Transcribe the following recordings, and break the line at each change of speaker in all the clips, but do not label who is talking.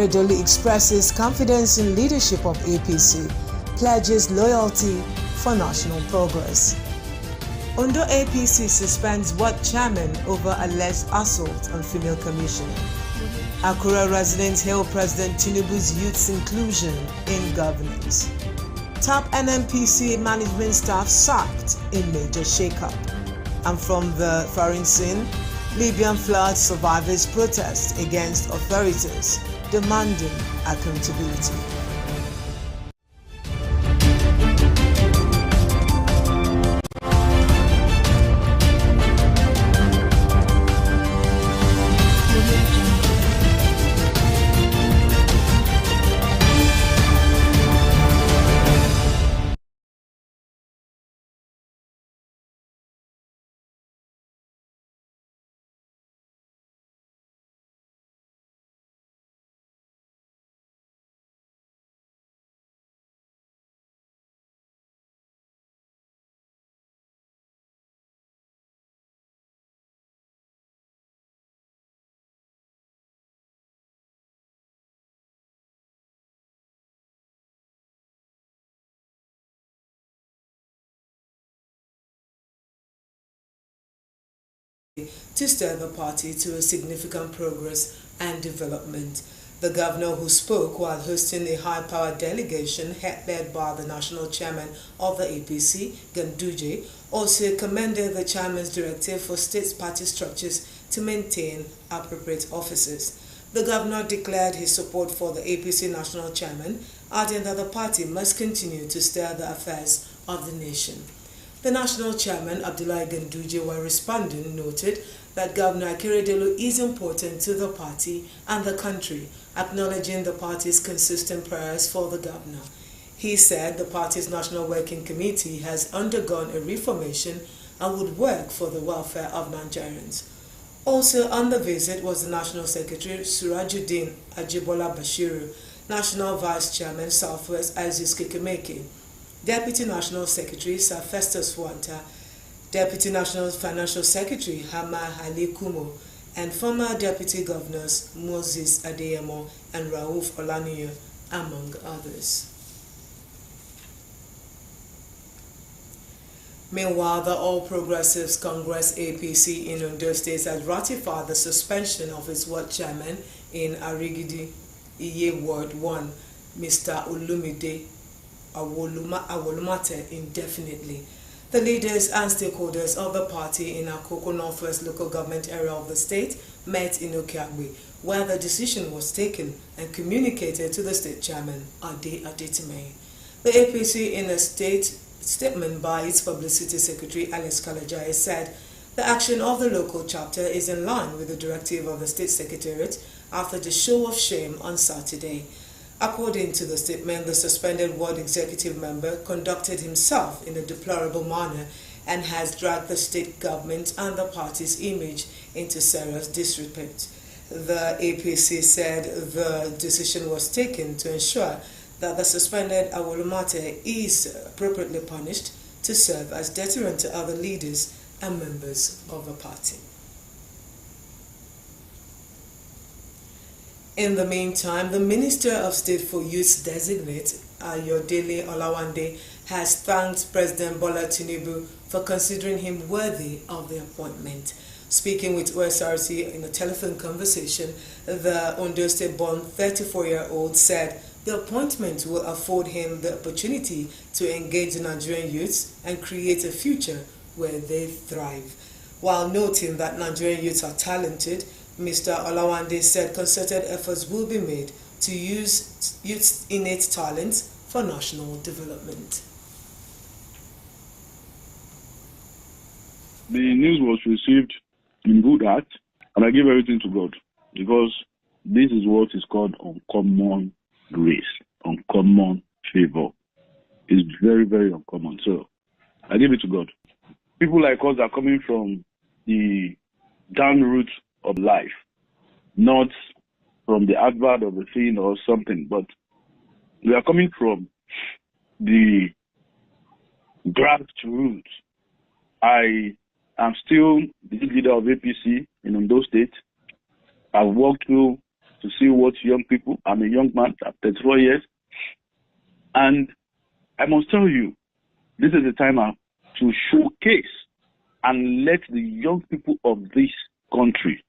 Akeredolu expresses confidence in leadership of APC, pledges loyalty for national progress. Ondo APC suspends ward chairman over alleged assault on female commissioner. Akure residents hail President Tinubu's youth's inclusion in governance. Top NNPC management staff sacked in major shakeup. And from the foreign scene, Libyan flood survivors protest against authorities demanding accountability. To steer the party to a significant progress and development. The governor, who spoke while hosting a high-powered delegation led by the national chairman of the APC, Ganduje, also commended the chairman's directive for state party structures to maintain appropriate offices. The governor declared his support for the APC national chairman, adding that the party must continue to steer the affairs of the nation. The national chairman, Abdullahi Ganduje, while responding, noted that Governor Akeredolu is important to the party and the country, acknowledging the party's consistent prayers for the governor. He said the party's National Working Committee has undergone a reformation and would work for the welfare of Nigerians. Also on the visit was the National Secretary Surajuddin Ajibola Bashiru, National Vice Chairman Southwest Aziz Kekemeke, Deputy National Secretary Sir Festus Wanta, Deputy National Financial Secretary Hama Hali Kumo, and former Deputy Governors Moses Adeyemo and Rauf Olaniyo, among others. Meanwhile, the All Progressives Congress APC in Ondo State has ratified the suspension of its ward chairman in Arigidi Iye Ward 1, Mr. Olumide Awolumate, indefinitely. The leaders and stakeholders of the party in Akoko Northwest local government area of the state met in Okiagbe, where the decision was taken and communicated to the state chairman, Ade Adetime. The APC, in a statement by its publicity secretary, Alex Kalajaye, said the action of the local chapter is in line with the directive of the state secretariat after the show of shame on Saturday. According to the statement, the suspended ward executive member conducted himself in a deplorable manner and has dragged the state government and the party's image into serious disrepute. The APC said the decision was taken to ensure that the suspended Awolumate is appropriately punished to serve as deterrent to other leaders and members of the party. In the meantime, the Minister of State for Youth Designate, Ayodele Olawande, has thanked President Bola Tinubu for considering him worthy of the appointment. Speaking with Osrc in a telephone conversation, the Ondo State-born 34-year-old said the appointment will afford him the opportunity to engage the Nigerian youths and create a future where they thrive. While noting that Nigerian youths are talented, Mr. Olawande said concerted efforts will be made to use youth's innate talents for national development.
The news was received in good heart, and I give everything to God, because this is what is called uncommon grace, uncommon favor. It's very, very uncommon. So I give it to God. People like us are coming from the down route of life, not from the advert of a thing or something, but we are coming from the grassroots. I am still the leader of APC in Ondo State. I've walked through to see what young people, I'm a young man, I'm 34 years, and I must tell you, this is the time to showcase and let the young people of this country,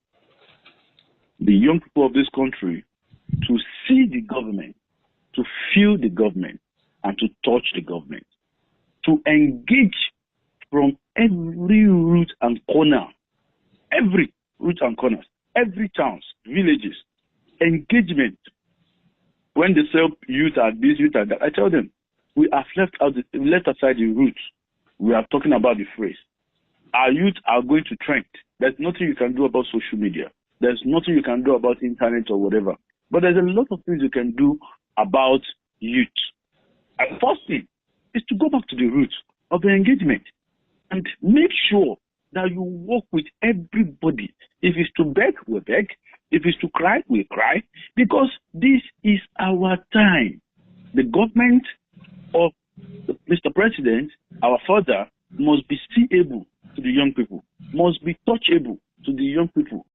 to see the government, to feel the government, and to touch the government, to engage from every root and corner, every towns, villages, engagement. When they say youth are this, youth are that, I tell them, we have left aside the roots. We are talking about the phrase. Our youth are going to trend. There's nothing you can do about social media. There's nothing you can do about internet or whatever. But there's a lot of things you can do about youth. And first thing is to go back to the roots of the engagement and make sure that you work with everybody. If it's to beg, we beg. If it's to cry, we cry. Because this is our time. The government of Mr. President, our father, must be seeable to the young people, must be touchable to the young people.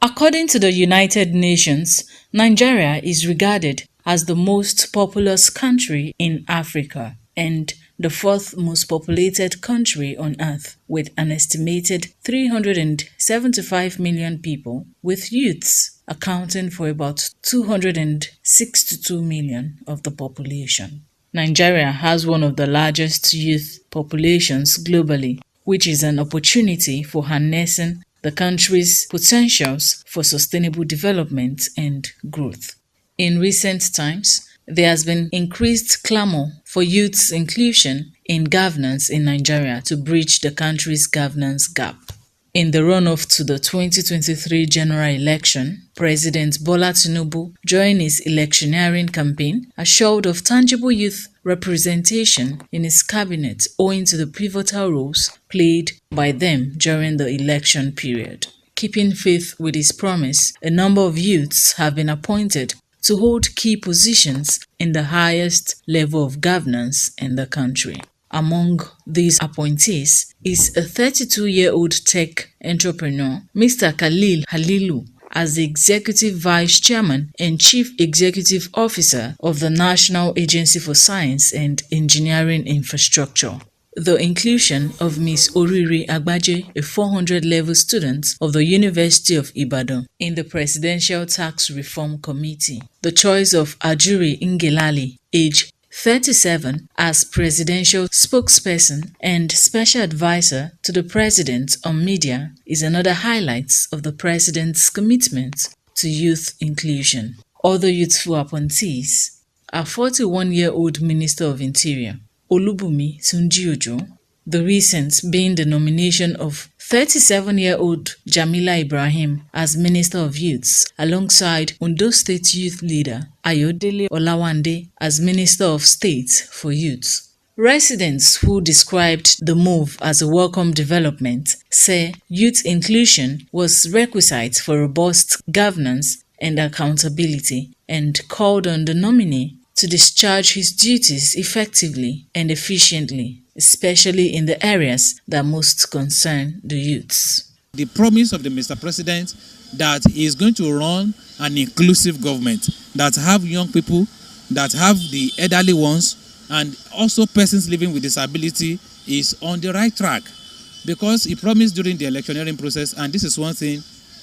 According to the United Nations, Nigeria is regarded as the most populous country in Africa and the fourth most populated country on earth, with an estimated 375 million people, with youths accounting for about 262 million of the population. Nigeria has one of the largest youth populations globally, which is an opportunity for harnessing the country's potentials for sustainable development and growth. In recent times, there has been increased clamor for youth's inclusion in governance in Nigeria to bridge the country's governance gap. In the run-up to the 2023 general election, President Bola Tinubu, during his electioneering campaign, assured of tangible youth representation in his cabinet owing to the pivotal roles played by them during the election period. Keeping faith with his promise, a number of youths have been appointed to hold key positions in the highest level of governance in the country. Among these appointees is a 32-year-old tech entrepreneur, Mr. Khalil Halilu, as the Executive Vice Chairman and Chief Executive Officer of the National Agency for Science and Engineering Infrastructure. The inclusion of Ms. Oriri Agbaje, a 400-level student of the University of Ibadan, in the Presidential Tax Reform Committee. The choice of Ajuri Ngelale, age 37, as presidential spokesperson and special advisor to the president on media is another highlight of the president's commitment to youth inclusion. Other youthful appointees are 41-year-old Minister of Interior, Olubumi Tunji-Ojo, the recent being the nomination of 37-year-old Jamila Ibrahim as Minister of Youths, alongside Ondo State Youth Leader Ayodele Olawande as Minister of State for Youth. Residents who described the move as a welcome development say youth inclusion was requisite for robust governance and accountability, and called on the nominee to discharge his duties effectively and efficiently, especially in the areas that most concern the youths.
The promise of the Mr. President that he is going to run an inclusive government that have young people, that have the elderly ones, and also persons living with disability is on the right track, because he promised during the electioneering process, and this is one thing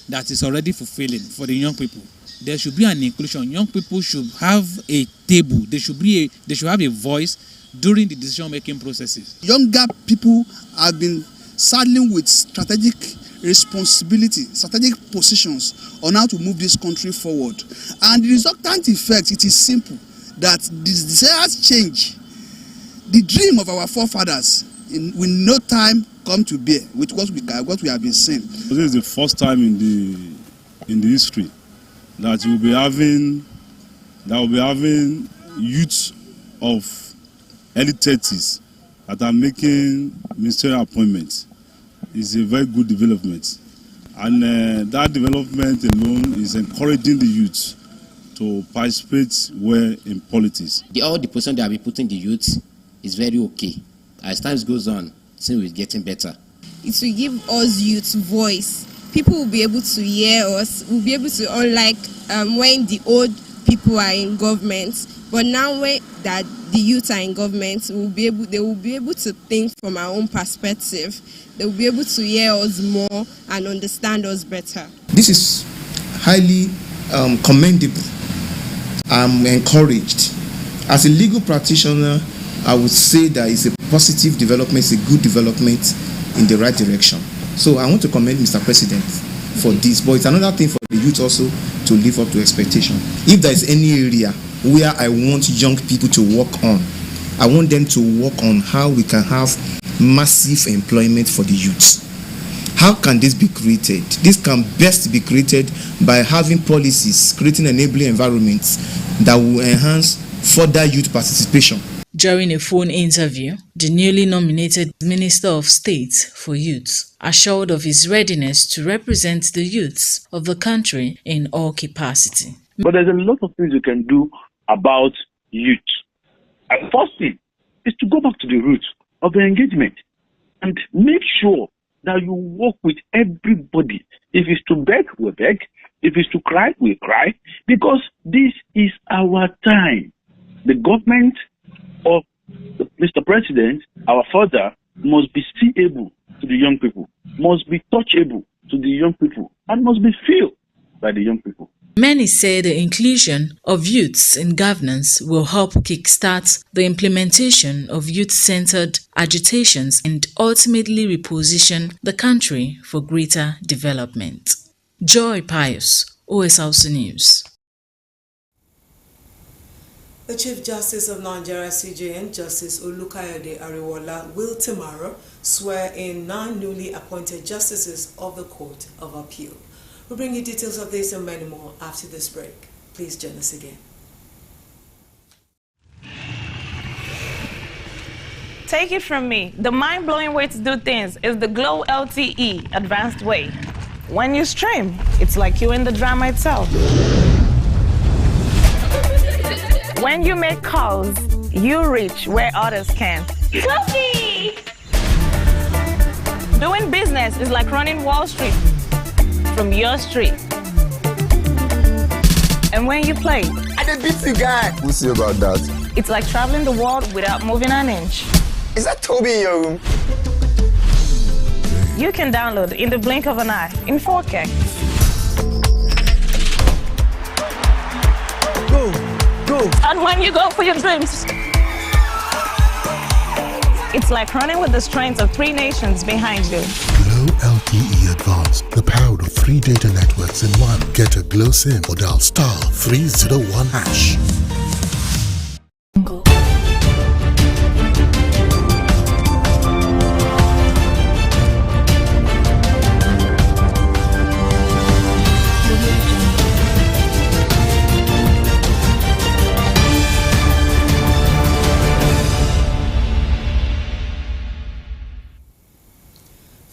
that is already fulfilling for the young people. There should be an inclusion. Young people should have a table. They should have a voice during the decision-making processes.
Younger people have been saddling with strategic responsibility, strategic positions on how to move this country forward. And the resultant effect, it is simple, that this desired change, the dream of our forefathers, will no time come to bear with what we have been seeing.
This is the first time in the history that we'll be having youths of early 30s that are making ministerial appointments. Is a very good development, and that development alone is encouraging the youth to participate well in politics.
All the position that we put in the youth is very okay. As time goes on, things is getting better.
It will give us youth voice. People will be able to hear us. We'll be able to, unlike when the old people are in government, but now when that the youth are in government, they will be able to think from our own perspective. They will be able to hear us more and understand us better.
This is highly commendable. I'm encouraged. As a legal practitioner, I would say that it's a positive development, it's a good development in the right direction. So I want to commend Mr. President for this, but it's another thing for the youth also to live up to expectation. If there is any area where I want young people to work on, I want them to work on how we can have massive employment for the youth. How can this be created? This can best be created by having policies, creating enabling environments that will enhance further youth participation.
During a phone interview, the newly nominated Minister of State for Youth assured of his readiness to represent the youths of the country in all capacity.
But there's a lot of things you can do about youth. And first thing is to go back to the roots of the engagement and make sure that you work with everybody. If it's to beg, we beg. If it's to cry, we cry. Because this is our time. The government of Mr. President, our father, must be seeable to the young people, must be touchable to the young people, and must be felt by the young people.
Many say the inclusion of youths in governance will help kickstart the implementation of youth-centered agitations and ultimately reposition the country for greater development. Joy Pius, Osrc News.
The Chief Justice of Nigeria, CJN, Justice Olukayode Ariwola, will tomorrow swear in 9 newly appointed justices of the Court of Appeal. We'll bring you details of this and many more after this break. Please join us again.
Take it from me, the mind-blowing way to do things is the Glow LTE advanced way. When you stream, it's like you're in the drama itself. When you make calls, you reach where others can't. Fluffy! Doing business is like running Wall Street from your street. And when you play,
I did beat the guy. We'll see about that.
It's like traveling the world without moving an inch.
Is that Toby in your room?
You can download in the blink of an eye in 4K. Go. And when you go for your dreams, it's like running with the strength of 3 nations behind you.
Glow LTE Advanced, the power of 3 data networks in one. Get a Glow SIM or dial *301#.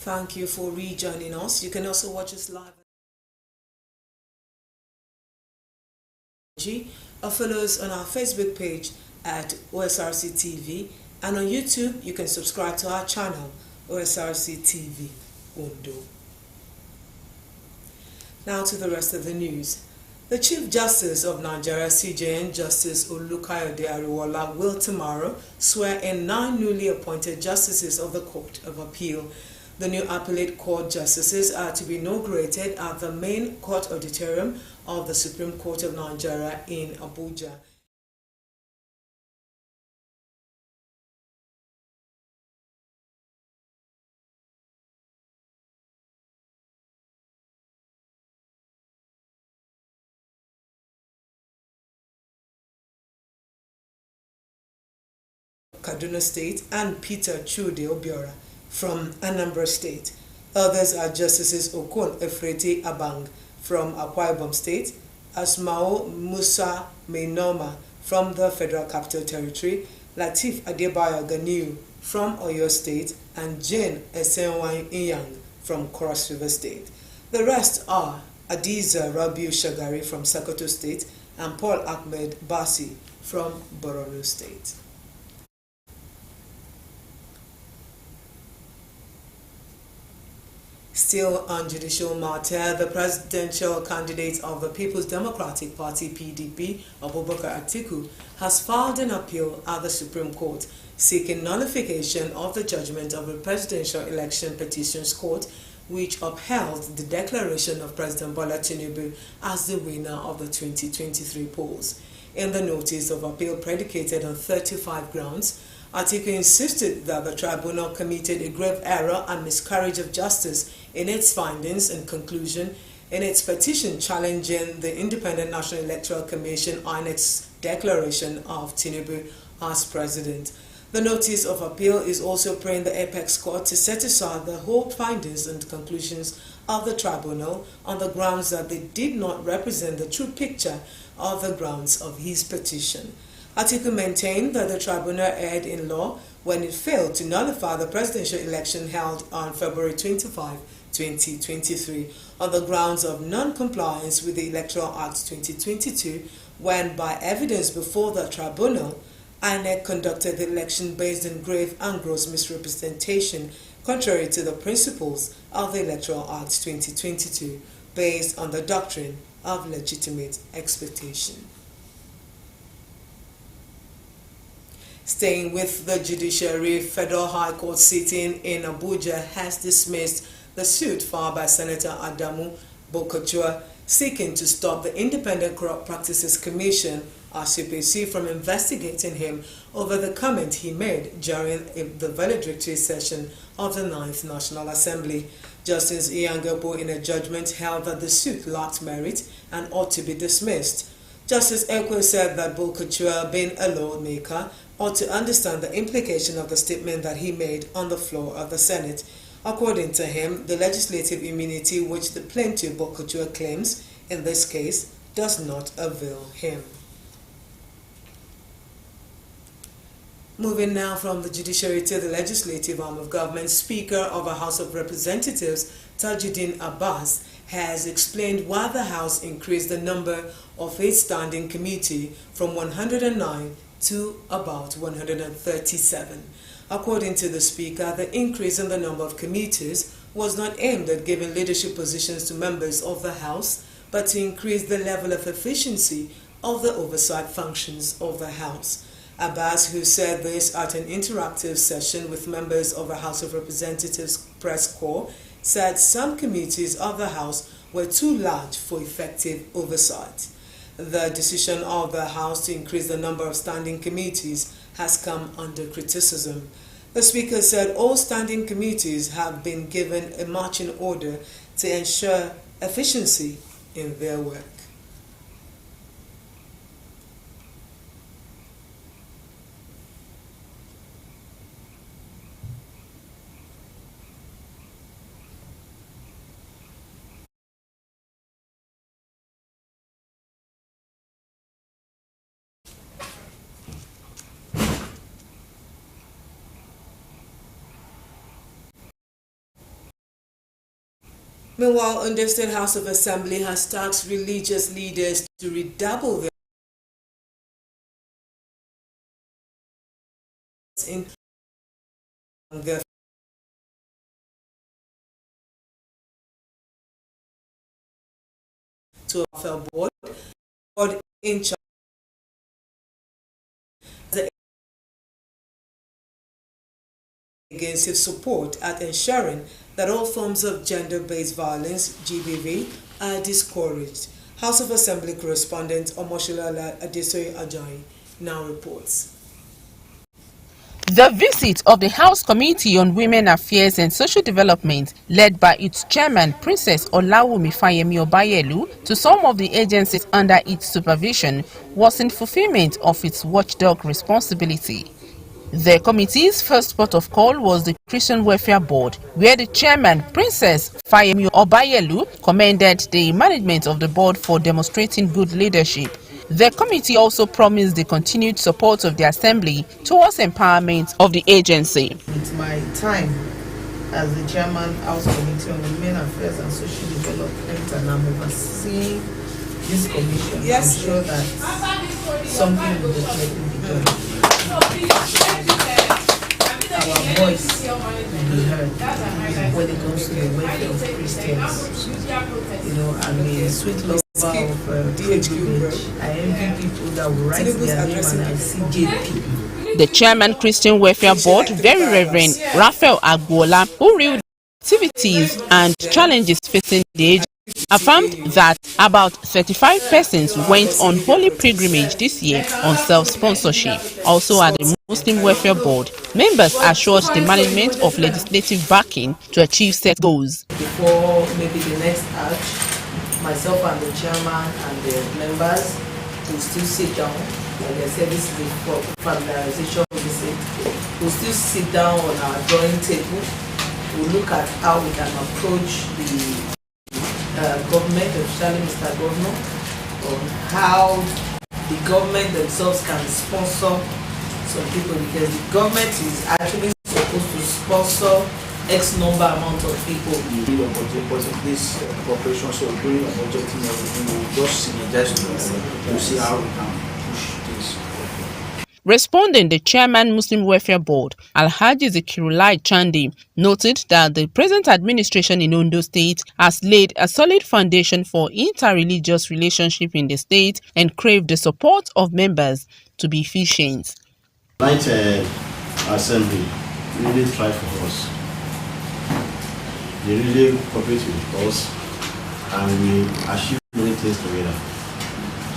Thank you for rejoining us. You can also watch us live or follow us on our Facebook page at Osrc TV, and on YouTube you can subscribe to our channel Osrc TV Ondo. Now to the rest of the news. The Chief Justice of Nigeria, CJN, Justice Olukayode Ariwola, will tomorrow swear in 9 newly appointed justices of the Court of Appeal. The new appellate court justices are to be inaugurated at the main court auditorium of the Supreme Court of Nigeria in Abuja. Kaduna State, and Peter Chude Obiora from Anambra State. Others are Justices Okon Efreti Abang from Akwa Ibom State, Asmao Musa Mainoma from the Federal Capital Territory, Latif Adebayo Ganiu from Oyo State, and Jane Esenwai Inyang from Cross River State. The rest are Adiza Rabiu Shagari from Sokoto State and Paul Ahmed Basi from Borno State. Still on judicial matter, the presidential candidate of the People's Democratic Party (PDP), Abubakar Atiku, has filed an appeal at the Supreme Court seeking nullification of the judgment of the Presidential Election Petitions Court, which upheld the declaration of President Bola Tinubu as the winner of the 2023 polls. In the notice of appeal predicated on 35 grounds, Atiku insisted that the tribunal committed a grave error and miscarriage of justice in its findings and conclusion in its petition challenging the Independent National Electoral Commission INEC's declaration of Tinubu as president. The notice of appeal is also praying the Apex Court to set aside the whole findings and conclusions of the tribunal on the grounds that they did not represent the true picture of the grounds of his petition. Atiku maintained that the tribunal erred in law when it failed to nullify the presidential election held on February 25, 2023, on the grounds of non-compliance with the Electoral Act 2022, when, by evidence before the tribunal, INEC conducted the election based on grave and gross misrepresentation, contrary to the principles of the Electoral Act 2022, based on the doctrine of legitimate expectation. Staying with the judiciary, Federal High Court sitting in Abuja has dismissed the suit filed by Senator Adamu Bokachua seeking to stop the Independent Corrupt Practices Commission, RCPC, from investigating him over the comment he made during the valedictory session of the 9th National Assembly. Justice Iyangapo, in a judgment, held that the suit lacked merit and ought to be dismissed. Justice Ekwe said that Bokachua, being a lawmaker, ought to understand the implication of the statement that he made on the floor of the Senate. According to him, the legislative immunity which the plaintiff Bokachua claims in this case does not avail him. Moving now from the judiciary to the legislative arm of government, Speaker of the House of Representatives Tajuddin Abbas has explained why the House increased the number of its standing committee from 109 to about 137. According to the Speaker, the increase in the number of committees was not aimed at giving leadership positions to members of the House, but to increase the level of efficiency of the oversight functions of the House. Abbas, who said this at an interactive session with members of the House of Representatives Press Corps, said some committees of the House were too large for effective oversight. The decision of the House to increase the number of standing committees has come under criticism. The Speaker said all standing committees have been given a marching order to ensure efficiency in their work. Meanwhile, Ondo State House of Assembly has tasked religious leaders to redouble their in their to a board in charge against its support at ensuring that all forms of gender-based violence, GBV, are discouraged. House of Assembly correspondent Omoshola Adesoye Ajayi now reports.
The visit of the House Committee on Women Affairs and Social Development, led by its chairman, Princess Olawumi Fayemi Obayelu, to some of the agencies under its supervision was in fulfillment of its watchdog responsibility. The committee's first port of call was the Christian Welfare Board, where the chairman, Princess Fayemi Obayelu, commended the management of the board for demonstrating good leadership. The committee also promised the continued support of the assembly towards empowerment of the agency.
With my time as the chairman House Committee on Women Affairs and Social Development, and I'm overseeing this commission, yes, I'm sure that something will definitely be done. Our voice will be heard when it comes to the welfare of Christians. You know, I'm a sweet lover of DHQ. I envy people that will write their name and I see JP.
The chairman Christian Welfare Board, Very Reverend Raphael Agbola, who reviewed activities and challenges facing the agency, affirmed that about 35 persons went on holy pilgrimage this year on self-sponsorship. Also at the Muslim Welfare Board, members assured the management of legislative backing to achieve set goals.
Before maybe the next Arch, myself and the chairman and the members will still sit down. Like I said, this is the familiarization visit. We'll still sit down on our drawing table. We'll look at how we can approach the government, especially Mr. Governor, on how the government themselves can sponsor some people, because the government is actually supposed to sponsor X number amount of people.
This cooperation, so during our budgeting, everything, we'll just synergize to see how we can push this.
Responding, the chairman Muslim Welfare Board, Alhaji Zakirullah Chandi, noted that the present administration in Ondo State has laid a solid foundation for interreligious relationship in the state and craved the support of members to be efficient.
Ninth Assembly really tried for us. They really cooperate with us and we achieve many things together.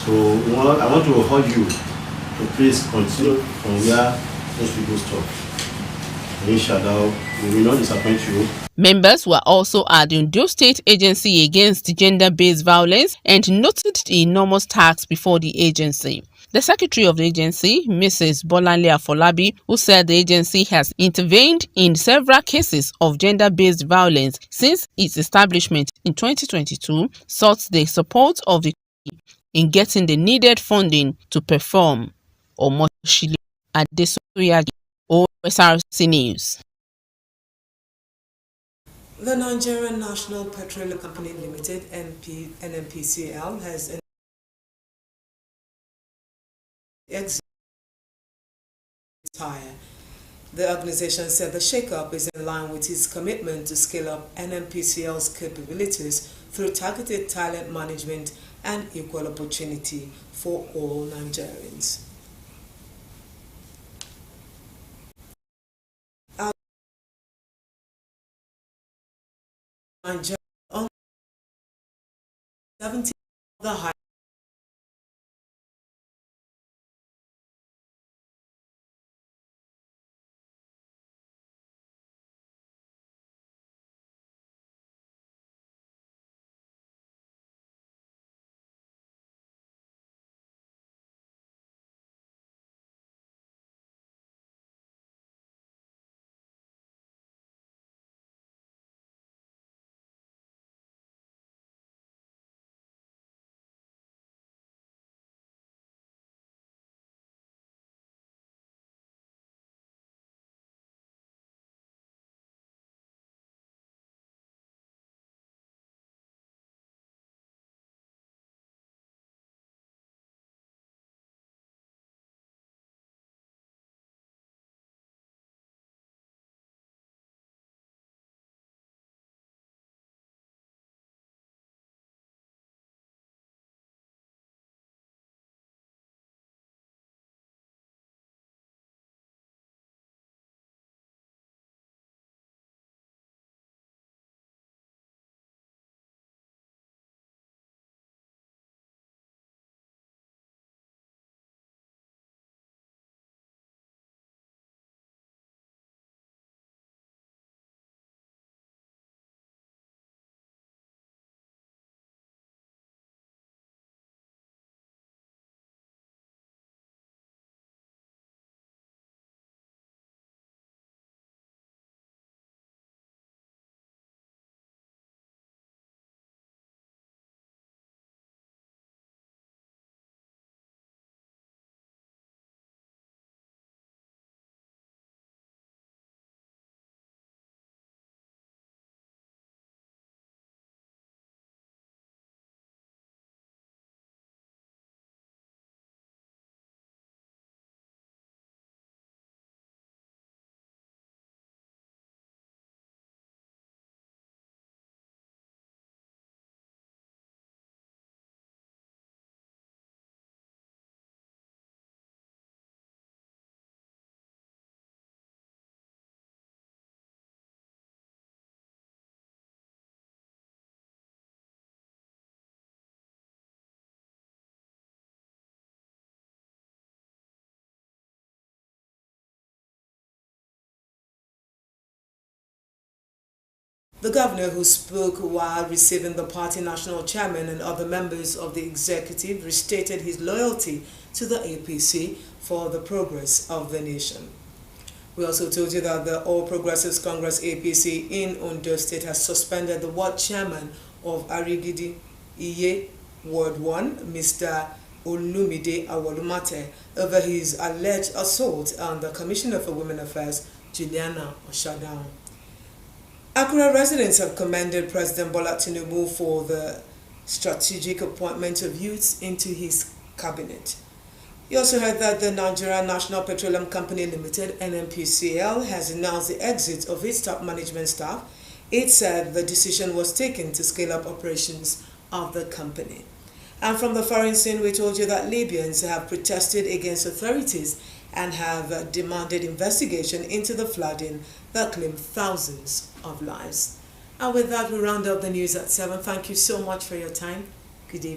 So I want to urge you to please continue from where those people stop. Inshallah, we will not disappoint you.
Members were also at the Ondo State Agency Against Gender-Based Violence and noted the enormous task before the agency. The secretary of the agency, Mrs. Bolanle Afolabi, who said the agency has intervened in several cases of gender-based violence since its establishment in 2022, sought the support of the committee in getting the needed funding to perform. Omoshile Adesoyagi, Osrc News.
The Nigerian National Petroleum Company Limited, NNPCL, has exited. The organization said the shake-up is in line with its commitment to scale up NNPCL's capabilities through targeted talent management and equal opportunity for all Nigerians. Nigeria on 70 the high The governor, who spoke while receiving the party national chairman and other members of the executive, restated his loyalty to the APC for the progress of the nation. We also told you that the All Progressives Congress APC in Ondo State has suspended the ward chairman of Arigidi Iye Ward 1, Mr. Olumide Awolumate, over his alleged assault on the Commissioner for Women Affairs, Juliana Oshadao. Accra residents have commended President Bola Tinubu for the strategic appointment of youths into his cabinet. You also heard that the Nigerian National Petroleum Company Limited, NNPCL, has announced the exit of its top management staff. It said the decision was taken to scale up operations of the company. And from the foreign scene, we told you that Libyans have protested against authorities and have demanded investigation into the flooding that claimed thousands of lives. And with that, we round up the news at 7. Thank you so much for your time. Good evening.